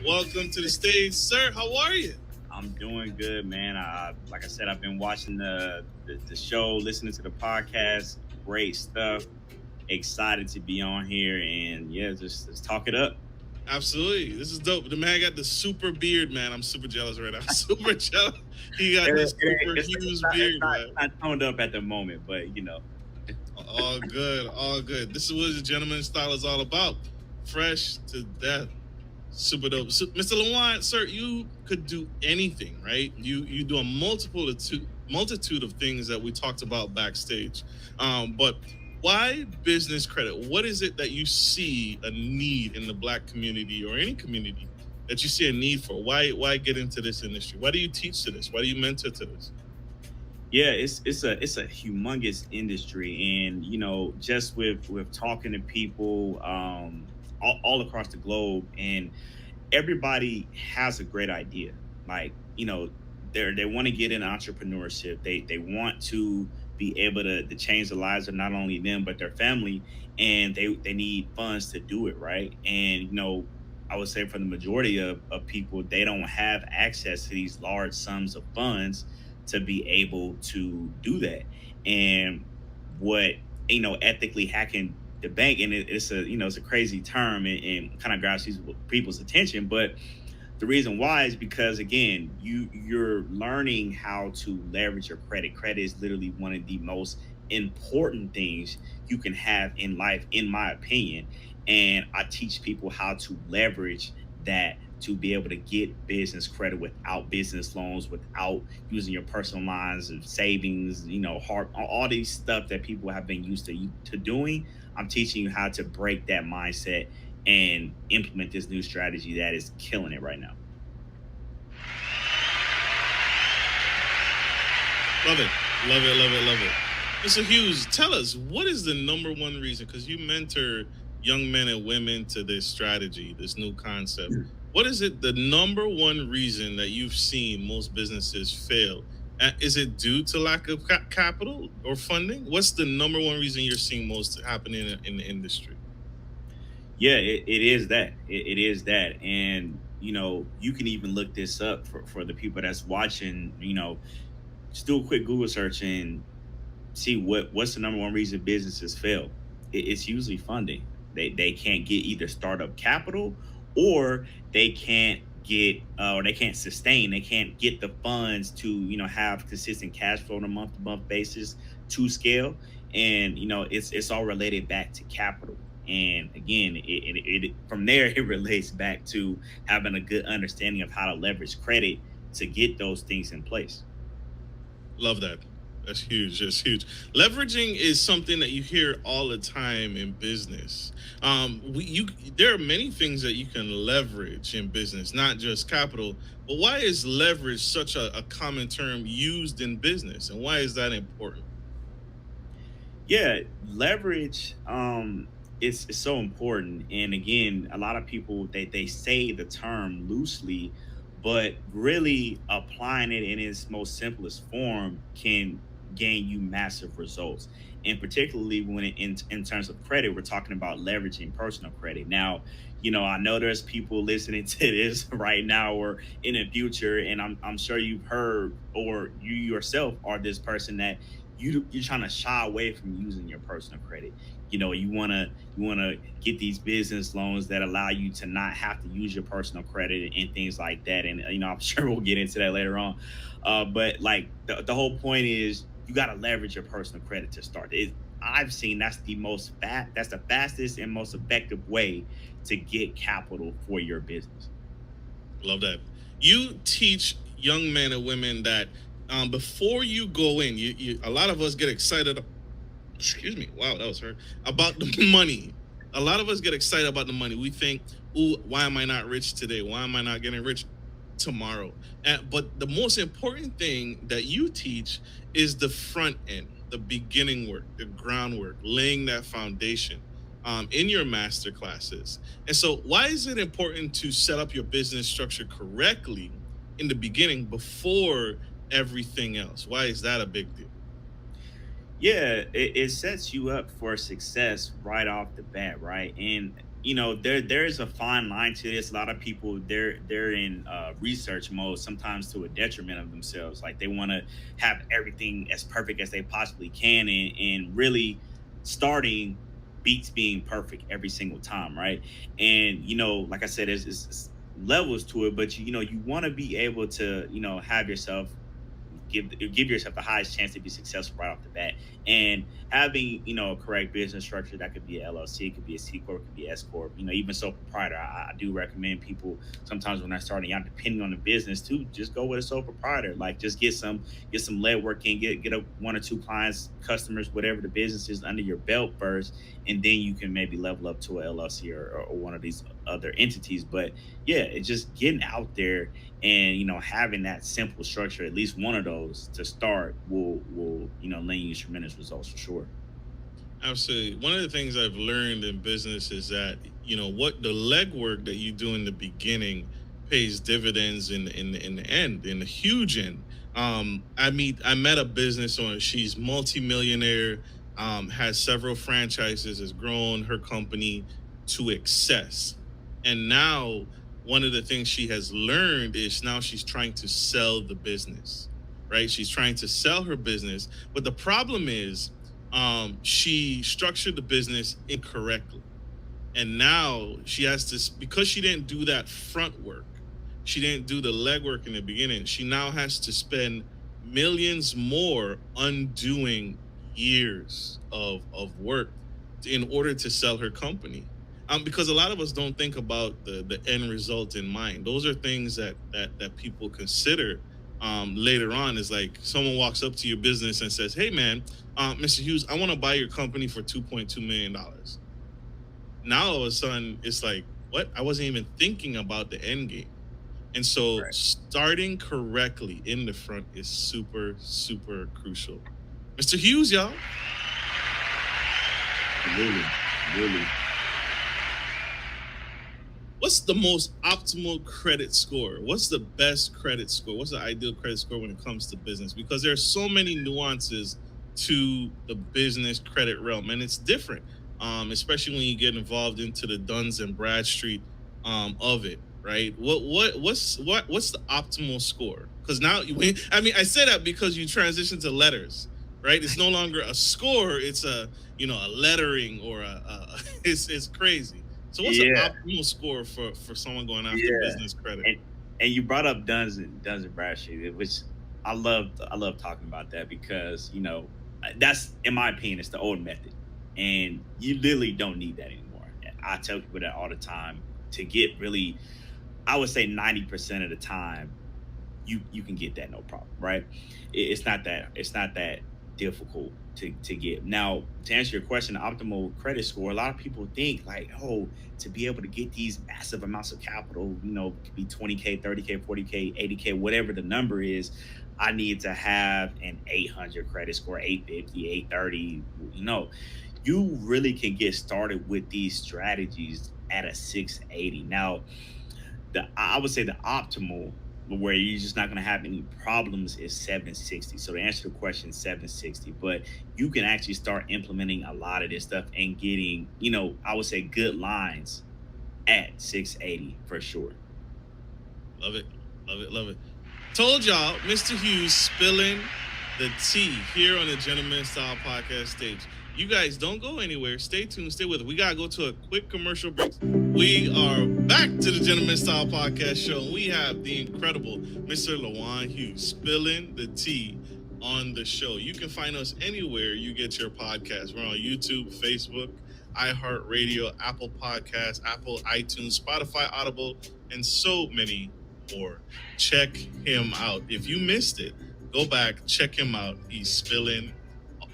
Welcome to the stage, sir. How are you? I'm doing good, man. Like I said, I've been watching the show, listening to the podcast. Great stuff. Excited to be on here and yeah, just talk it up. Absolutely. This is dope. The man got the super beard, man. I'm super jealous right now. Super jealous. He got the super It's huge not, it's beard, not man. it's not toned up at the moment, but All good. All good. This is what the gentleman style is all about. Fresh to death. Super dope. So, Mr. Lewan, sir, you could do anything, right? You do a multitude of things that we talked about backstage. But why business credit? What is it that you see a need in the black community or any community that you see a need for? Why get into this industry? Why do you teach to this? Why do you mentor to this? yeah, it's a humongous industry, and just with talking to people all across the globe, and everybody has a great idea. Like, they want to get in entrepreneurship. They want to be able to change the lives of not only them but their family, and they need funds to do it, right? And I would say for the majority of people, they don't have access to these large sums of funds to be able to do that. And what ethically hacking the bank, and it's a crazy term, and kind of grabs people's attention, but the reason why is because, again, you're learning how to leverage your credit. Credit is literally one of the most important things you can have in life, in my opinion. And I teach people how to leverage that to be able to get business credit without business loans, without using your personal lines of savings, hard, all these stuff that people have been used to doing. I'm teaching you how to break that mindset and implement this new strategy that is killing it right now. Love it. Love it. Love it. Love it. Mr. Hughes, tell us, what is the number one reason? Because you mentor young men and women to this strategy, this new concept. What is it, the number one reason that you've seen most businesses fail? Is it due to lack of capital or funding? What's the number one reason you're seeing most happening in the industry? Yeah, it is that. It is that. And you can even look this up for the people that's watching. Just do a quick Google search and see what's the number one reason businesses fail. It's usually funding. They can't get either startup capital, or they can't get or they can't sustain. They can't get the funds to have consistent cash flow on a month to month basis to scale. And it's all related back to capital. And again, it from there it relates back to having a good understanding of how to leverage credit to get those things in place. Love that. That's huge. That's huge. Leveraging is something that you hear all the time in business. There are many things that you can leverage in business, not just capital. But why is leverage such a common term used in business, and why is that important? Yeah, leverage is so important. And again, a lot of people, they say the term loosely, but really applying it in its most simplest form can gain you massive results. And particularly when in terms of credit, we're talking about leveraging personal credit. Now, I know there's people listening to this right now or in the future, and I'm sure you've heard, or you yourself are this person that you're trying to shy away from using your personal credit. You want to get these business loans that allow you to not have to use your personal credit and things like that. And I'm sure we'll get into that later on. But like the whole point is you got to leverage your personal credit to start. I've seen that's the fastest and most effective way to get capital for your business. Love that. You teach young men and women that before you go in, a lot of us get excited. Excuse me. Wow, that was hurt. About the money. A lot of us get excited about the money. We think, "Ooh, why am I not rich today? Why am I not getting rich tomorrow?" But the most important thing that you teach is the front end, the beginning work, the groundwork, laying that foundation in your master classes. And so, why is it important to set up your business structure correctly in the beginning before everything else? Why is that a big deal? Yeah, it sets you up for success right off the bat, right? And there's a fine line to this. A lot of people, they're in research mode, sometimes to a detriment of themselves. Like they want to have everything as perfect as they possibly can, and really starting beats being perfect every single time, right? And like I said, there's levels to it, but you want to be able to have yourself give yourself the highest chance to be successful right off the bat. And having a correct business structure, that could be a LLC, it could be a C corp, it could be S corp. Even sole proprietor. I do recommend people sometimes when they're starting out, depending on the business, to just go with a sole proprietor. Like just get some lead work in, get a one or two clients, customers, whatever the business is under your belt first, and then you can maybe level up to a LLC or one of these other entities. But yeah, it's just getting out there and having that simple structure, at least one of those to start, will lend you tremendous results for sure. Absolutely. One of the things I've learned in business is that what the legwork that you do in the beginning pays dividends in the end, in the huge end. I met a business owner. She's multimillionaire, has several franchises, has grown her company to excess, and now one of the things she has learned is now she's trying to sell the business. Right? She's trying to sell her business, but the problem is she structured the business incorrectly, and now she has to, because she didn't do that front work, she didn't do the legwork in the beginning, she now has to spend millions more undoing years of work in order to sell her company. Because a lot of us don't think about the end result in mind. Those are things that people consider later on. Is like someone walks up to your business and says, "Hey, man, Mr. Hughes, I want to buy your company for $2.2 million." Now all of a sudden, it's like, what? I wasn't even thinking about the end game. And so, Right. starting correctly in the front is super, super crucial. Mr. Hughes, y'all, Absolutely. Absolutely. what's the most optimal credit score? What's the best credit score? What's the ideal credit score when it comes to business? Because there's so many nuances to the business credit realm, and it's different, especially when you get involved into the Duns and Bradstreet of it. Right? What's the optimal score? Because now I mean, I say that because you transition to letters, right? It's no longer a score; it's a lettering or it's crazy. So what's an Yeah. optimal score for someone going after Yeah. business credit? And you brought up Duns and Bradstreet, which I love talking about that because that's, in my opinion, it's the old method, and you literally don't need that anymore. I tell people that all the time. To get really, I would say 90% of the time, you can get that no problem, right? It's not that difficult to get. Now, to answer your question, the optimal credit score, a lot of people think like, oh, to be able to get these massive amounts of capital, it could be 20K, 30K, 40K, 80K, whatever the number is, I need to have an 800 credit score, 850, 830. You really can get started with these strategies at a 680. Now, I would say the optimal, where you're just not going to have any problems, is 760. So to answer the question, 760. But you can actually start implementing a lot of this stuff and getting, I would say, good lines at 680 for sure. Love it, love it, love it. Told y'all, Mr. Hughes spilling the tea here on the Gentleman Style Podcast stage. You guys don't go anywhere. Stay tuned. Stay with us. We gotta go to a quick commercial break. We are back to the Gentleman Style Podcast show. We have the incredible Mr. Lawan Hughes spilling the tea on the show. You can find us anywhere you get your podcast. We're on YouTube, Facebook, iHeartRadio, Apple Podcasts, Apple, iTunes, Spotify, Audible, and so many more. Check him out. If you missed it, go back, check him out. He's spilling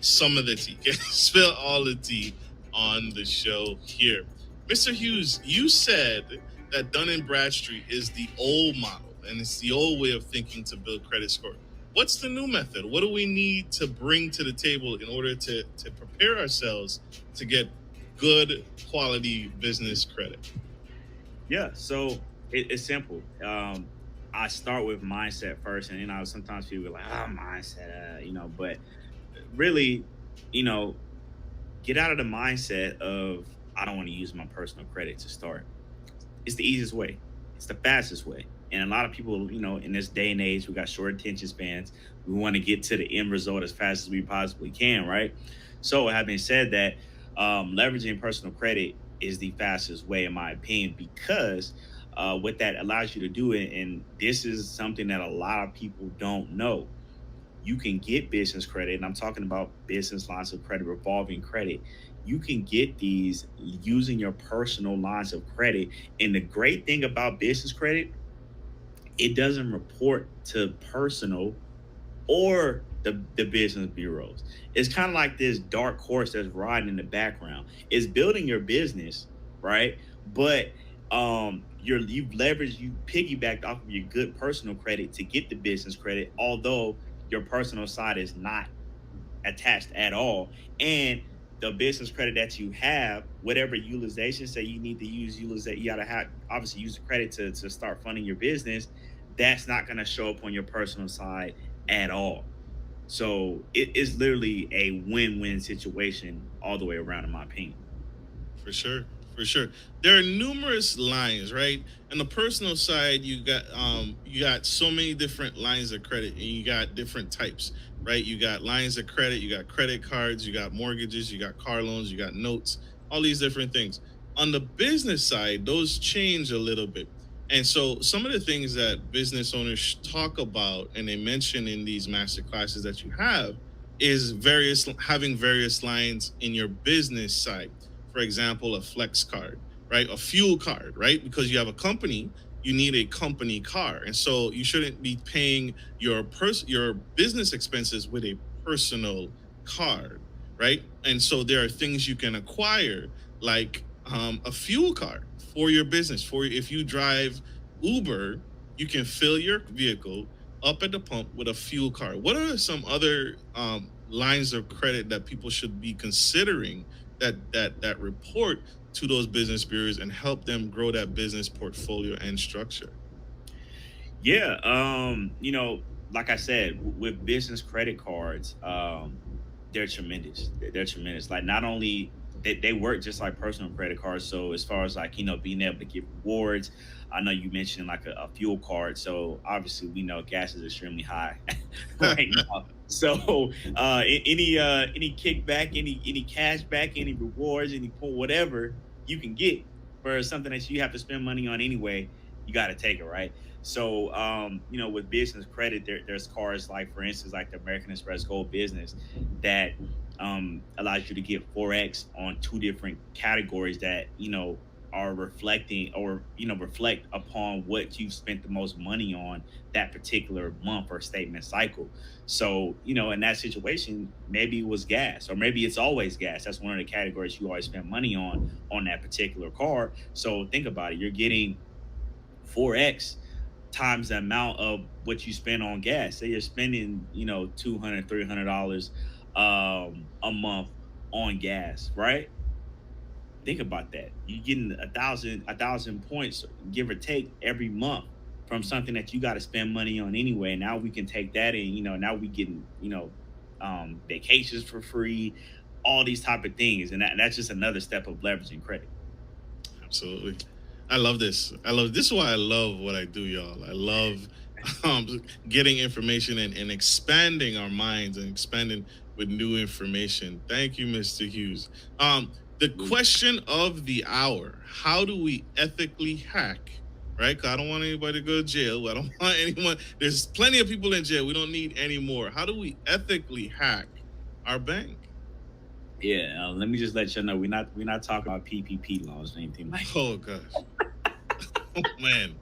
some of the tea. Spill all the tea on the show here. Mr. Hughes, you said that Dun and Bradstreet is the old model and it's the old way of thinking to build credit score. What's the new method? What do we need to bring to the table in order to prepare ourselves to get good quality business credit? Yeah, so it's simple. I start with mindset first, and sometimes people are like, mindset, but really, you know, get out of the mindset of I don't want to use my personal credit to start. It's the easiest way. It's the fastest way. And a lot of people, in this day and age, we got short attention spans. We want to get to the end result as fast as we possibly can, right? So, having said that, leveraging personal credit is the fastest way, in my opinion, because what that allows you to do, and this is something that a lot of people don't know, you can get business credit, and I'm talking about business lines of credit, revolving credit. You can get these using your personal lines of credit. And the great thing about business credit, it doesn't report to personal or the business bureaus. It's kind of like this dark horse that's riding in the background. It's building your business, right? But you piggybacked off of your good personal credit to get the business credit, although your personal side is not attached at all. And the business credit that you have, whatever utilization, say you need to use that, you gotta have obviously use the credit to start funding your business. That's not gonna show up on your personal side at all. So it is literally a win-win situation all the way around, in my opinion. For sure, for sure. There are numerous lines, right? On the personal side, you got so many different lines of credit, and you got different types, right? You got lines of credit, you got credit cards, you got mortgages, you got car loans, you got notes, all these different things. On the business side, those change a little bit. And so some of the things that business owners talk about and they mention in these master classes that you have is various having various lines in your business side. For example, a flex card, right? A fuel card, right? Because you have a company, you need a company car. And so you shouldn't be paying your business expenses with a personal card, right? And so there are things you can acquire like a fuel card for your business. For if you drive Uber, you can fill your vehicle up at the pump with a fuel card. What are some other lines of credit that people should be considering that report to those business bureaus and help them grow that business portfolio and structure? Yeah, like I said, with business credit cards, they're tremendous. They're tremendous. Like, not only they work just like personal credit cards. So as far as, like, being able to get rewards, I know you mentioned like a fuel card. So obviously we know gas is extremely high right now. So any kickback, any cash back, any rewards, any whatever you can get for something that you have to spend money on anyway, you got to take it, right? So, with business credit, there's cards like, for instance, like the American Express Gold Business that allows you to get 4x on two different categories that, are reflecting, or, reflect upon what you've spent the most money on that particular month or statement cycle. So, in that situation, maybe it was gas, or maybe it's always gas. That's one of the categories you always spend money on that particular card. So think about it. You're getting 4x times the amount of what you spend on gas. Say you're spending, 200, $300 a month on gas, right? Think about that. You're getting a thousand points, give or take, every month from something that you got to spend money on anyway. Now we can take that, and now we getting, vacations for free, all these type of things. And that's just another step of leveraging credit. Absolutely. I love this. I love this is why I love what I do, y'all. I love getting information and expanding our minds and expanding with new information. Thank you, Mr. Hughes. The question of the hour: how do we ethically hack? Right? 'Cause I don't want anybody to go to jail. I don't want anyone. There's plenty of people in jail. We don't need any more. How do we ethically hack our bank? Yeah, let me just let you know, we're not talking about PPP loans or anything like Oh gosh. Oh man.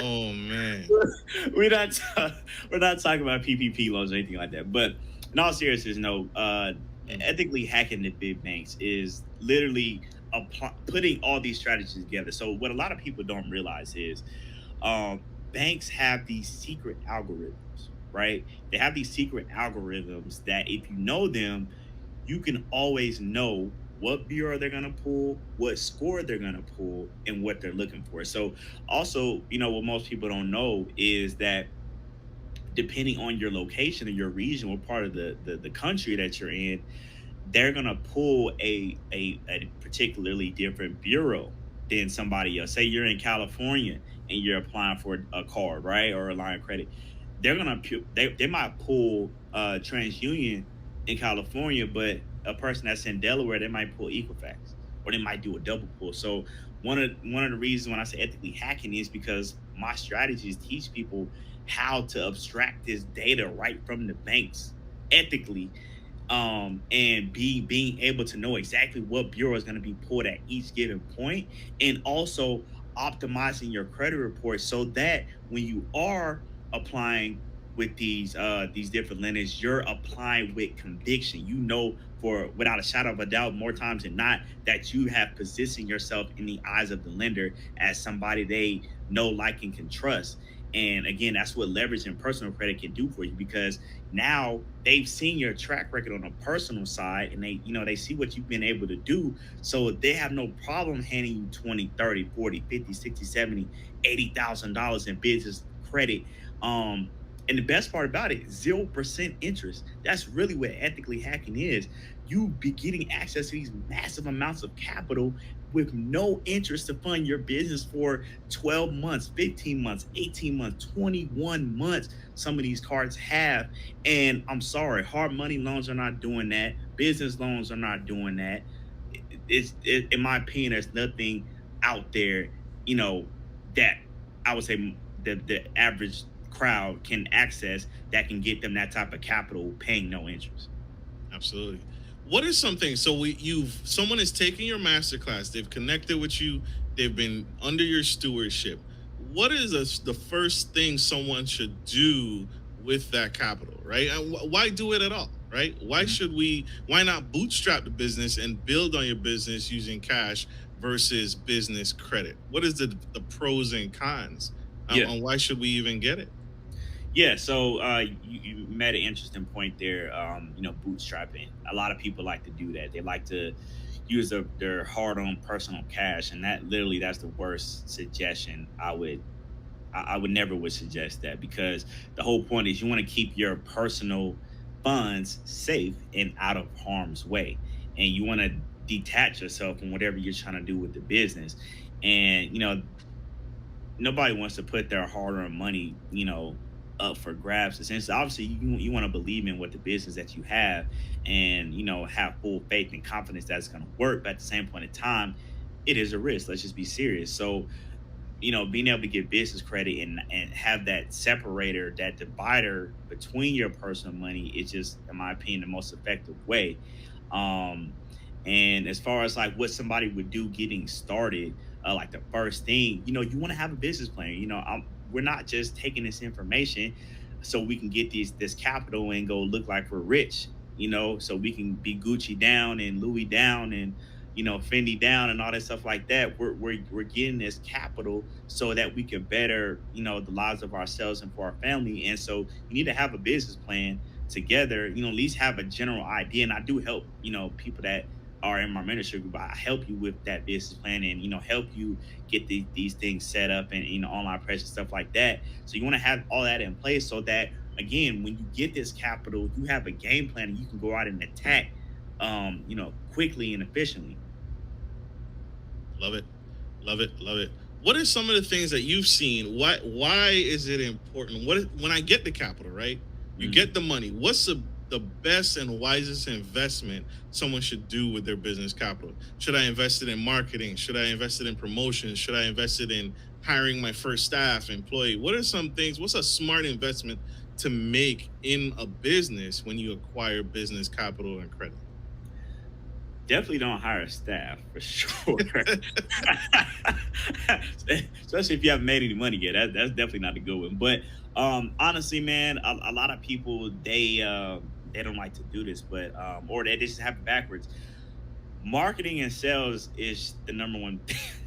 Oh man. we're not we're not talking about PPP loans or anything like that. But in all seriousness, no. Mm. Ethically hacking the big banks is literally putting all these strategies together. So what a lot of people don't realize is, banks have these secret algorithms, right? They have these secret algorithms that, if you know them, you can always know what bureau they're going to pull, what score they're going to pull, and what they're looking for. So, also, what most people don't know is that, depending on your location and your region, what part of the country that you're in, they're gonna pull a particularly different bureau than somebody else. Say you're in California and you're applying for a card, right, or a line of credit. They might pull TransUnion in California, but a person that's in Delaware, they might pull Equifax, or they might do a double pull. So one of the reasons when I say ethically hacking is because my strategies teach people how to abstract this data right from the banks ethically, and being able to know exactly what bureau is going to be pulled at each given point, and also optimizing your credit report so that when you are applying with these different lenders, you're applying with conviction. You know, for without a shadow of a doubt, more times than not, that you have positioned yourself in the eyes of the lender as somebody they know, like, and can trust. And again, that's what leverage and personal credit can do for you, because now they've seen your track record on a personal side, and they see what you've been able to do. So they have no problem handing you 20, 30, 40, 50, 60, 70, $80,000 in business credit. um and the best part about it, 0% interest. That's really what ethically hacking is. You be getting access to these massive amounts of capital with no interest to fund your business for 12 months, 15 months, 18 months, 21 months. Some of these cards have. And I'm sorry, hard money loans are not doing that. Business loans are not doing that. In my opinion, there's nothing out there, that I would say the average crowd can access that can get them that type of capital paying no interest. Absolutely. What is something? So you've someone is taking your masterclass. They've connected with you. They've been under your stewardship. What is the first thing someone should do with that capital? Right? And why do it at all? Right? Why Mhm. should we? Why not bootstrap the business and build on your business using cash versus business credit? What is the pros and cons? Yeah. And why should we even get it? Yeah, so you made an interesting point there. Bootstrapping. A lot of people like to do that. They like to use their hard-earned personal cash, and that's the worst suggestion. I would never would suggest that, because the whole point is you want to keep your personal funds safe and out of harm's way, and you want to detach yourself from whatever you're trying to do with the business. And nobody wants to put their hard-earned money, up for grabs. Essentially, obviously, you want to believe in what the business that you have, and have full faith and confidence that it's going to work. But at the same point in time, it is a risk. Let's just be serious. So, being able to get business credit and have that separator, that divider between your personal money is just, in my opinion, the most effective way. Um, and as far as like what somebody would do getting started, like the first thing, you want to have a business plan. We're not just taking this information so we can get this capital and go look like we're rich, so we can be Gucci down and Louis down and Fendi down and all that stuff like that. We're getting this capital so that we can better the lives of ourselves and for our family. And so you need to have a business plan together. At least have a general idea. And I do help people that are in my mentorship group. I help you with that business plan, and help you get these things set up, and online presence, stuff like that. So you want to have all that in place so that, again, when you get this capital, you have a game plan and you can go out and attack quickly and efficiently. Love it. Love it. Love it. What are some of the things that you've seen? Why is it important? When I get the capital, right? You Mhm. get the money. What's the best and wisest investment someone should do with their business capital? Should I invest it in marketing? Should I invest it in promotions? Should I invest it in hiring my first staff employee? What are some things? What's a smart investment to make in a business when you acquire business capital and credit? Definitely don't hire staff for sure. Especially if you haven't made any money yet. That's definitely not a good one. But honestly, man, a lot of people they don't like to do this, but or they just have it backwards. Marketing and sales is the number one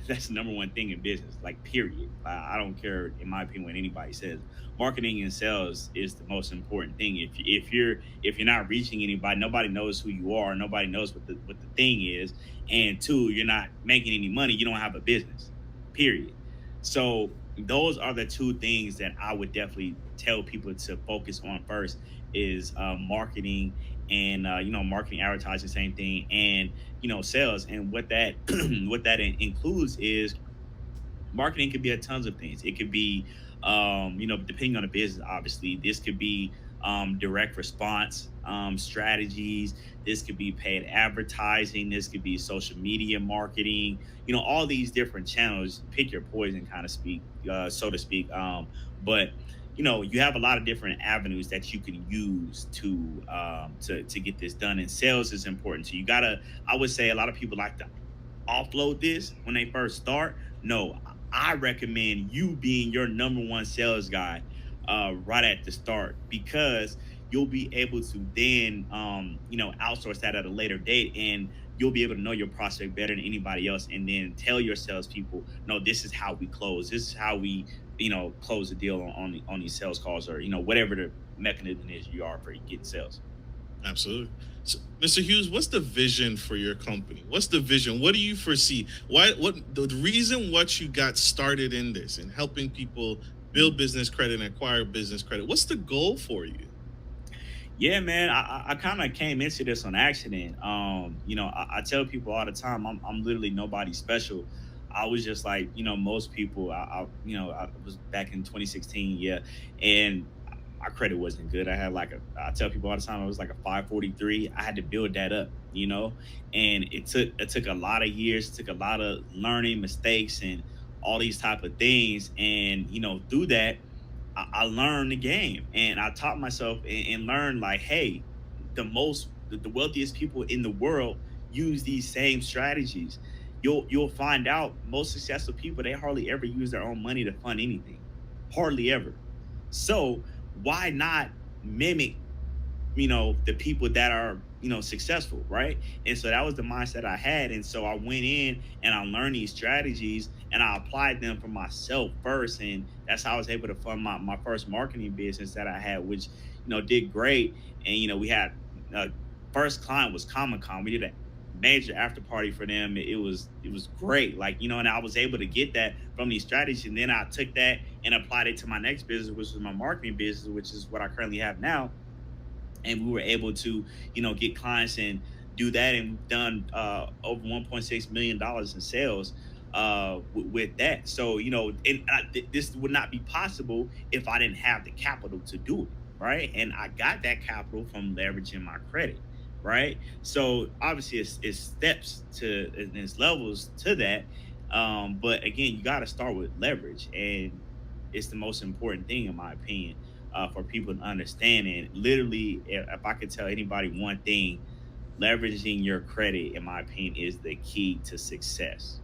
that's the number one thing in business, like, period. I don't care, in my opinion, what anybody says. Marketing and sales is the most important thing. If you're not reaching anybody, nobody knows who you are, nobody knows what the thing is, and two, you're not making any money, you don't have a business, period. So those are the two things that I would definitely tell people to focus on first is marketing and marketing, advertising, same thing, and sales. And what that what that includes is marketing could be a tons of things. It could be, depending on the business, obviously, this could be direct response strategies. This could be paid advertising. This could be social media marketing. All these different channels. Pick your poison, kind of speak, so to speak. But you have a lot of different avenues that you can use to get this done. And sales is important. So you gotta. I would say a lot of people like to offload this when they first start. No, I recommend you being your number one sales guy right at the start, because you'll be able to then outsource that at a later date, and you'll be able to know your prospect better than anybody else, and then tell your salespeople, no, this is how we close. This is how we close the deal on these sales calls, or whatever the mechanism is you are for getting sales. Absolutely. So, Mr. Hughes, what's the vision for your company? What's the vision? What do you foresee? Why? What the reason what you got started in this and helping people build business credit and acquire business credit? What's the goal for you? Yeah, man, I kind of came into this on accident. I tell people all the time, I'm literally nobody special. I was just like, most people. I was back in 2016, yeah, and my credit wasn't good. I had like I tell people all the time, I was like a 543. I had to build that up, and it took a lot of years, it took a lot of learning, mistakes, and all these type of things. And through that, I learned the game, and I taught myself and learned, like, hey, the wealthiest people in the world use these same strategies. You'll find out most successful people, they hardly ever use their own money to fund anything, hardly ever. So why not mimic the people that are successful, right? And so that was the mindset I had. And so I went in and I learned these strategies and I applied them for myself first. And that's how I was able to fund my first marketing business that I had, which did great. And we had uh, first client was Comic Con. We did a major after party for them. It was great, like, and I was able to get that from these strategies. And then I took that and applied it to my next business, which was my marketing business, which is what I currently have now. And we were able to get clients and do that, and we've done over 1.6 million dollars in sales with that. So this would not be possible if I didn't have the capital to do it, right? And I got that capital from leveraging my credit, right? So obviously it's steps to, and it's levels to that. But again, you got to start with leverage, and it's the most important thing, in my opinion, for people to understand. And literally, if I could tell anybody one thing, leveraging your credit, in my opinion, is the key to success.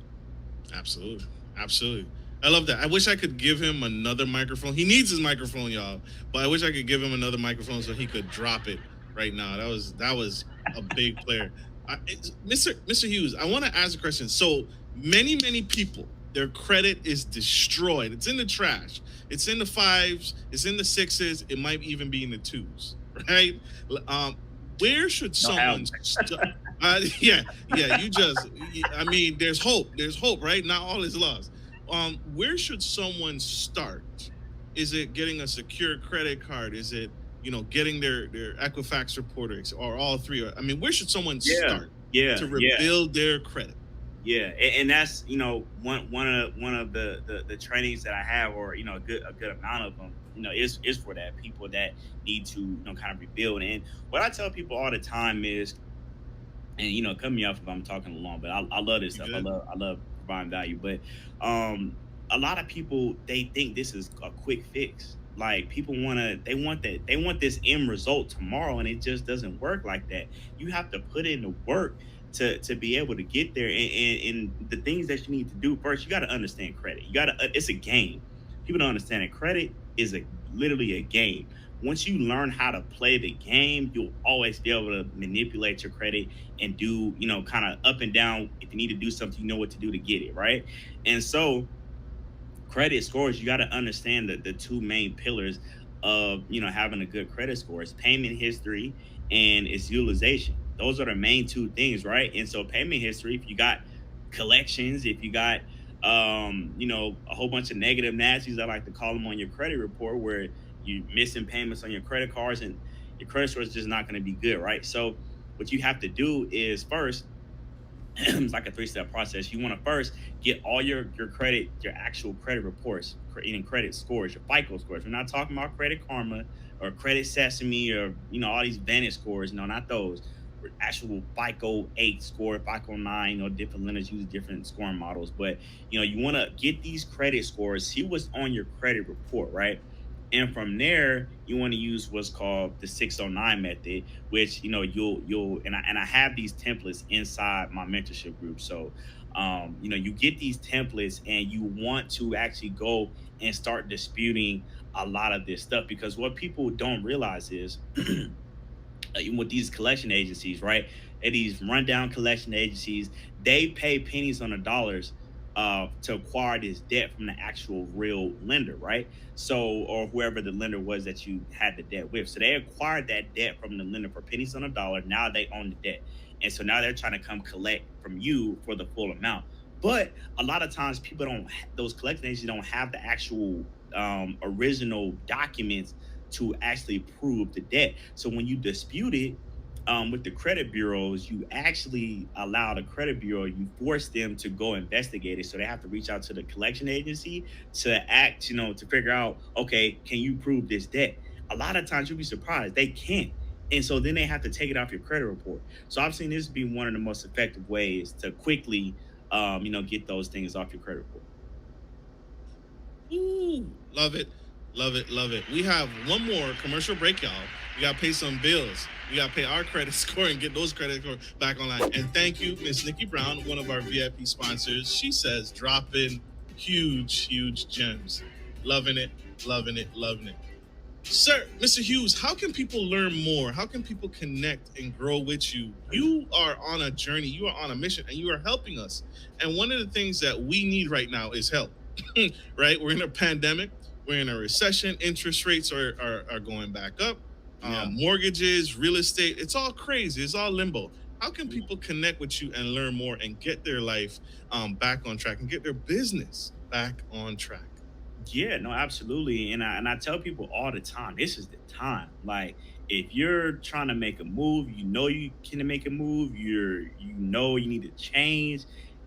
Absolutely. Absolutely. I love that. I wish I could give him another microphone. He needs his microphone, y'all. But I wish I could give him another microphone so he could drop it right now. That was a big player. Mr. Hughes, I want to ask a question. So many people, their credit is destroyed. It's in the trash. It's in the fives. It's in the sixes. It might even be in the twos. Right? Um, where should No help. someone yeah, yeah, I mean, there's hope. There's hope, right? Not all is lost. Where should someone start? Is it getting a secure credit card? Is it, getting their Equifax report, or all three? I mean, where should someone Yeah, start yeah, to yeah. rebuild their credit? Yeah, and that's one of the trainings that I have, or a good amount of them, is for that people that need to kind of rebuild. And what I tell people all the time is, and cut me off if I'm talking along, but I love this You stuff. I good? love I love providing value, but um, a lot of people, they think this is a quick fix. Like, people they want this end result tomorrow, and it just doesn't work like that. You have to put in the work to be able to get there, and the things that you need to do first. You got to understand credit. You got to. It's a game. People don't understand that credit is a literally a game. Once you learn how to play the game, you'll always be able to manipulate your credit and do, kind of up and down. If you need to do something, you know what to do to get it, right? And so credit scores, you got to understand that the two main pillars of having a good credit score is payment history and its utilization. Those are the main two things, right? And so payment history, if you got collections, if you got A whole bunch of negative Nazis, I like to call them, on your credit report, where you missing payments on your credit cards, and your credit score is just not going to be good, right? So what you have to do is first, it's like a three-step process. You want to first get all your credit, your actual credit reports, and credit scores, your FICO scores. We're not talking about Credit Karma or Credit Sesame, or all these Vantage scores. No, not those. Actual FICO 8 score, FICO 9. Different lenders use different scoring models, but you want to get these credit scores, see what's on your credit report, right? And from there, you want to use what's called the 609 method, which you'll and I have these templates inside my mentorship group. So you get these templates, and you want to actually go and start disputing a lot of this stuff, because what people don't realize is with these collection agencies, right? And these rundown collection agencies, they pay pennies on the dollars to acquire this debt from the actual real lender, right? So, or whoever the lender was that you had the debt with. So they acquired that debt from the lender for pennies on a dollar. Now they own the debt. And so now they're trying to come collect from you for the full amount. But a lot of times people don't, those collection agencies don't have the actual original documents to actually prove the debt. So when you dispute it with the credit bureaus, you actually allow the credit bureau, you force them to go investigate it. So they have to reach out to the collection agency to act, to figure out, okay, can you prove this debt? A lot of times you'll be surprised they can't. And so then they have to take it off your credit report. So I've seen this be one of the most effective ways to quickly, get those things off your credit report. Ooh, love it, love it, love it. We have one more commercial break, y'all. We gotta pay some bills. We gotta pay our credit score and get those credit scores back online. And thank you, Miss Nikki Brown, one of our VIP sponsors. She says, dropping huge, huge gems. Loving it, loving it, loving it. Sir, Mr. Hughes, how can people learn more? How can people connect and grow with you? You are on a journey, you are on a mission, and you are helping us. And one of the things that we need right now is help, right? We're in a pandemic, we're in a recession, interest rates are going back up, Yeah. mortgages, real estate, it's all crazy, it's all limbo. How can people connect with you and learn more and get their life back on track and get their business back on track? Yeah, no, absolutely. And I tell people all the time, this is the time. Like, if you're trying to make a move, you can make a move, you need to change.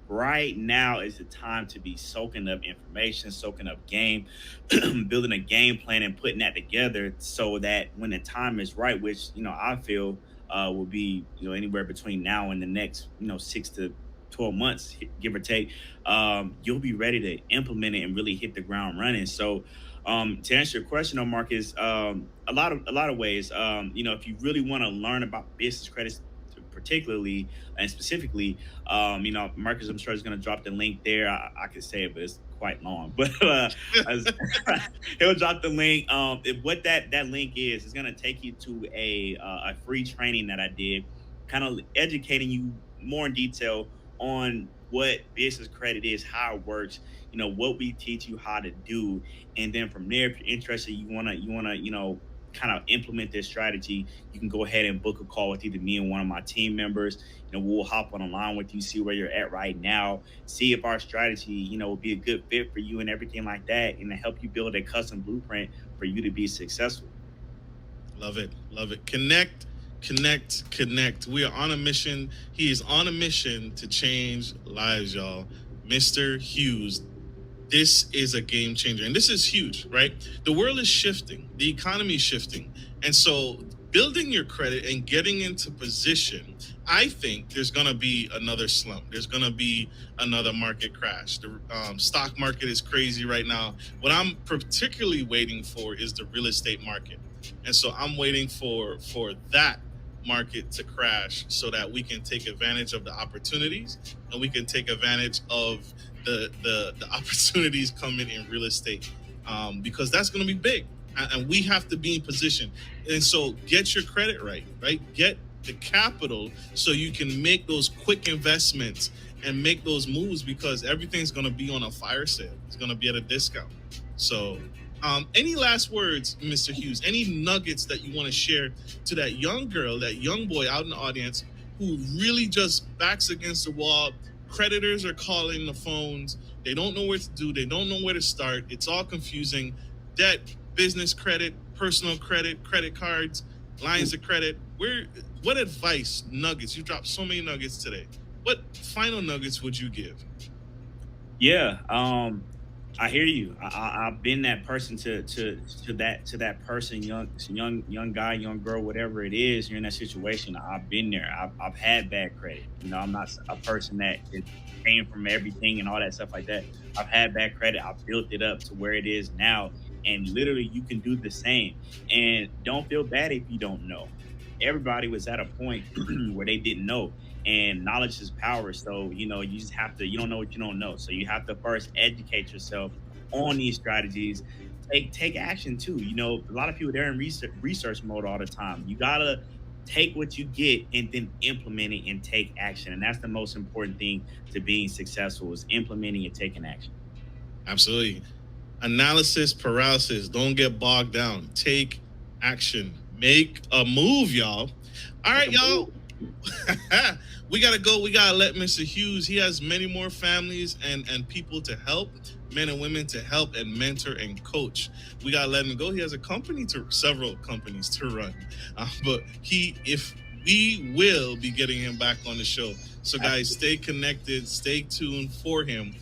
Right now is the time to be soaking up information, soaking up game, building a game plan and putting that together, so that when the time is right, which I feel will be anywhere between now and the next 6 to 12 months, give or take, you'll be ready to implement it and really hit the ground running. So, to answer your question, though, Marcus, a lot of ways. If you really want to learn about business credits, particularly and specifically, Marcus, I'm sure is going to drop the link there. I could say it, but it's quite long. But as- he'll drop the link. What that link is going to take you to a free training that I did, kind of educating you more in detail on what business credit is, how it works, what we teach you how to do. And then from there, if you're interested, you wanna, kind of implement this strategy, you can go ahead and book a call with either me and one of my team members. We'll hop on a line with you, see where you're at right now, see if our strategy, will be a good fit for you and everything like that, and to help you build a custom blueprint for you to be successful. Love it. Love it. Connect, connect, connect. We are on a mission. He is on a mission to change lives, y'all. Mr. Hughes, this is a game changer. And this is huge, right? The world is shifting, the economy is shifting. And so building your credit and getting into position, I think there's going to be another slump. There's going to be another market crash. The stock market is crazy right now. What I'm particularly waiting for is the real estate market. And so I'm waiting for that market to crash so that we can take advantage of the opportunities and we can take advantage of the opportunities coming in real estate, because that's going to be big, and we have to be in position. And so get your credit right, get the capital so you can make those quick investments and make those moves, because everything's going to be on a fire sale, it's going to be at a discount. So any last words, Mr. Hughes? Any nuggets that you want to share to that young girl, that young boy out in the audience who really just backs against the wall? Creditors are calling the phones. They don't know where to do. They don't know where to start. It's all confusing. Debt, business credit, personal credit, credit cards, lines of credit. Where? What advice, nuggets? You dropped so many nuggets today. What final nuggets would you give? Yeah, I hear you. I've been that person to that person, young guy, young girl, whatever it is. You're in that situation. I've been there. I've had bad credit. I'm not a person that is paying from everything and all that stuff like that. I've had bad credit. I've built it up to where it is now, and literally you can do the same. And don't feel bad if you don't know. Everybody was at a point where they didn't know, and knowledge is power. So you just have to, you don't know what you don't know, so you have to first educate yourself on these strategies. Take action too. A lot of people, they're in research mode all the time. You gotta take what you get and then implement it and take action, and that's the most important thing to being successful, is implementing and taking action. Absolutely. Analysis paralysis. Don't get bogged down. Take action. Make a move, y'all. All Make right, a y'all. move. We gotta go. We gotta let Mr. Hughes. He has many more families and people to help, men and women to help and mentor and coach. We gotta let him go. He has a company to several companies to run, but if we will be getting him back on the show. So guys, Absolutely. stay connected, stay tuned for him.